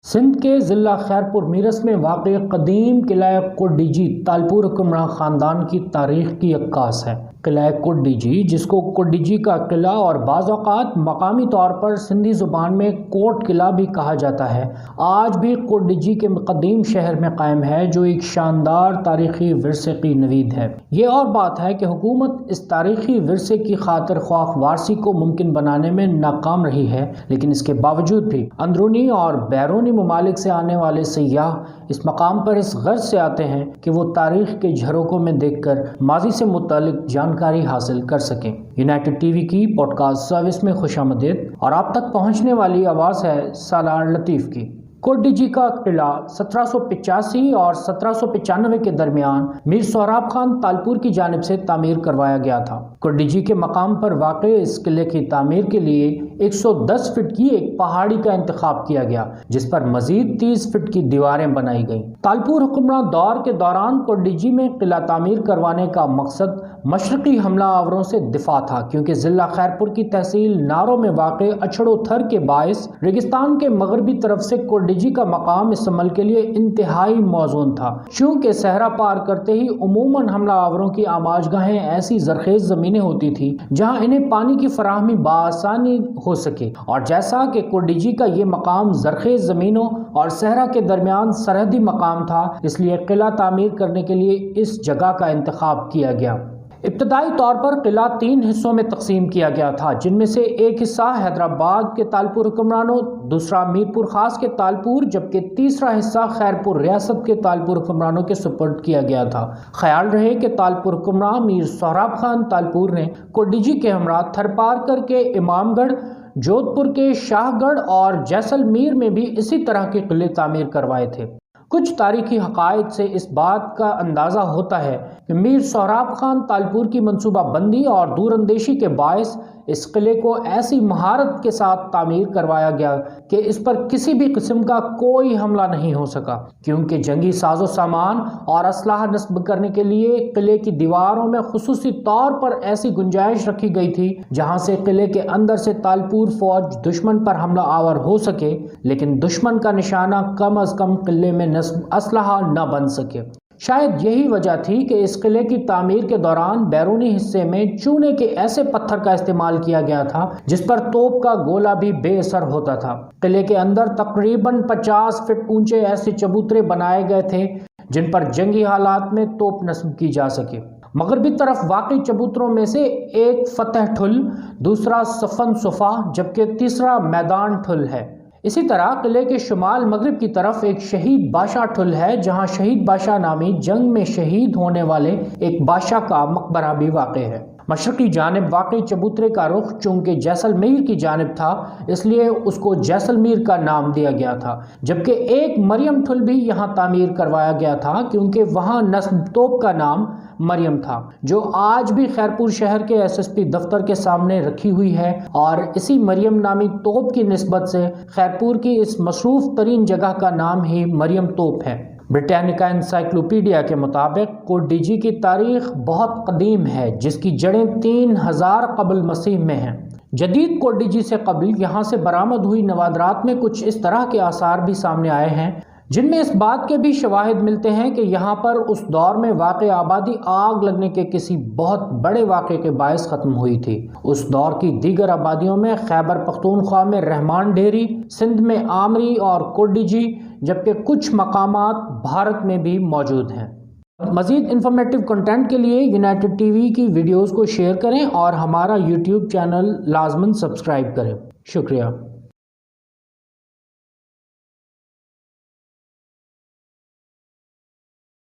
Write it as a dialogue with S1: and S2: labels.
S1: سندھ کے ضلع خیرپور میرس میں واقع قدیم قلعہ کوڈیجی تالپور حکمراں خاندان کی تاریخ کی عکاس ہے۔ قلعہ کوڈیجی، جس کو کوڈیجی کا قلعہ اور بعض اوقات مقامی طور پر سندھی زبان میں کوٹ قلعہ بھی کہا جاتا ہے، آج بھی کوڈیجی کے قدیم شہر میں قائم ہے، جو ایک شاندار تاریخی ورثے کی نوید ہے۔ یہ اور بات ہے کہ حکومت اس تاریخی ورثے کی خاطر خواہ وارسی کو ممکن بنانے میں ناکام رہی ہے، لیکن اس کے باوجود بھی اندرونی اور بیرونی ممالک سے آنے والے سیاح اس مقام پر اس غرض سے آتے ہیں کہ وہ تاریخ کے جھروکوں میں دیکھ کر ماضی سے متعلق جانکاری حاصل کر سکیں۔ یونائٹڈ ٹی وی کی پوڈ کاسٹ سروس میں خوش آمدید، اور آپ تک پہنچنے والی آواز ہے سالار لطیف کی۔ کوڈیجی کا قلعہ 1785 اور 1795 کے درمیان میر سہراب خان تالپور کی جانب سے تعمیر کروایا گیا تھا۔ کوڈیجی کے مقام پر واقع اس قلعے کی تعمیر کے لیے 110 فٹ کی ایک پہاڑی کا انتخاب کیا گیا، جس پر مزید 30 فٹ کی دیواریں بنائی گئیں۔ تالپور حکمراں دور کے دوران کوڈیجی میں قلعہ تعمیر کروانے کا مقصد مشرقی حملہ آوروں سے دفاع تھا، کیونکہ ضلع خیرپور کی تحصیل نارو میں واقع اچھڑ و تھر کے باعث ریگستان کے مغربی طرف سے کوڈیجی کا مقام اس عمل کے لیے انتہائی موزون تھا، چونکہ صحرا پار کرتے ہی عموماً حملہ آوروں کی آماج گاہیں ایسی زرخیز زمینیں ہوتی تھی جہاں انہیں پانی کی فراہمی بآسانی ہو سکے، اور جیسا کہ کوڈیجی کا یہ مقام زرخیز زمینوں اور صحرا کے درمیان سرحدی مقام تھا، اس لیے قلعہ تعمیر کرنے کے لیے اس جگہ کا انتخاب کیا گیا۔ ابتدائی طور پر قلعہ 3 حصوں میں تقسیم کیا گیا تھا، جن میں سے ایک حصہ حیدرآباد کے تالپور حکمرانوں، دوسرا میرپور خاص کے تالپور، جبکہ تیسرا حصہ خیرپور ریاست کے تالپور حکمرانوں کے سپرد کیا گیا تھا۔ خیال رہے کہ تالپور حکمراں میر سہراب خان تالپور نے کوڈیجی کے ہمراہ تھر پار کر کے امام گڑھ، جودھ پور کے شاہ گڑھ اور جیسلمیر میں بھی اسی طرح کے قلعے تعمیر کروائے تھے۔ کچھ تاریخی حقائق سے اس بات کا اندازہ ہوتا ہے کہ میر سہراب خان تالپور کی منصوبہ بندی اور دور اندیشی کے باعث اس قلعے کو ایسی مہارت کے ساتھ تعمیر کروایا گیا کہ اس پر کسی بھی قسم کا کوئی حملہ نہیں ہو سکا، کیونکہ جنگی ساز و سامان اور اسلحہ نصب کرنے کے لیے قلعے کی دیواروں میں خصوصی طور پر ایسی گنجائش رکھی گئی تھی جہاں سے قلعے کے اندر سے تالپور فوج دشمن پر حملہ آور ہو سکے، لیکن دشمن کا نشانہ کم از کم قلعے میں نصب اسلحہ نہ بن سکے۔ شاید یہی وجہ تھی کہ اس قلعے کی تعمیر کے دوران بیرونی حصے میں چونے کے ایسے پتھر کا استعمال کیا گیا تھا جس پر توپ کا گولہ بھی بے اثر ہوتا تھا۔ قلعے کے اندر تقریباً 50 فٹ اونچے ایسے چبوترے بنائے گئے تھے جن پر جنگی حالات میں توپ نصب کی جا سکے۔ مغربی طرف واقع چبوتروں میں سے ایک فتح ٹھل، دوسرا صفن صفا، جبکہ تیسرا میدان ٹھل ہے۔ اسی طرح قلعے کے شمال مغرب کی طرف ایک شہید بادشاہ ٹھل ہے، جہاں شہید بادشاہ نامی جنگ میں شہید ہونے والے ایک بادشاہ کا مقبرہ بھی واقع ہے۔ مشرقی جانب واقع چبوترے کا رخ چونکہ جیسلمیر کی جانب تھا، اس لیے اس کو جیسلمیر کا نام دیا گیا تھا، جبکہ ایک مریم ٹھل بھی یہاں تعمیر کروایا گیا تھا، کیونکہ وہاں نصب توپ کا نام مریم تھا، جو آج بھی خیرپور شہر کے SSP دفتر کے سامنے رکھی ہوئی ہے، اور اسی مریم نامی توپ کی نسبت سے خیرپور کی اس مصروف ترین جگہ کا نام ہی مریم توپ ہے۔ برٹانیکا انسائکلوپیڈیا کے مطابق کوڈیجی کی تاریخ بہت قدیم ہے، جس کی جڑیں 3000 قبل مسیح میں ہیں۔ جدید کوڈیجی سے قبل یہاں سے برآمد ہوئی نوادرات میں کچھ اس طرح کے آثار بھی سامنے آئے ہیں، جن میں اس بات کے بھی شواہد ملتے ہیں کہ یہاں پر اس دور میں واقع آبادی آگ لگنے کے کسی بہت بڑے واقعے کے باعث ختم ہوئی تھی۔ اس دور کی دیگر آبادیوں میں خیبر پختونخوا میں رحمان ڈھیری، سندھ میں آمری اور کوڈیجی، جبکہ کچھ مقامات بھارت میں بھی موجود ہیں۔ مزید انفارمیٹیو کنٹینٹ کے لیے یونائٹڈ ٹی وی کی ویڈیوز کو شیئر کریں اور ہمارا YouTube چینل لازماً سبسکرائب کریں۔ شکریہ۔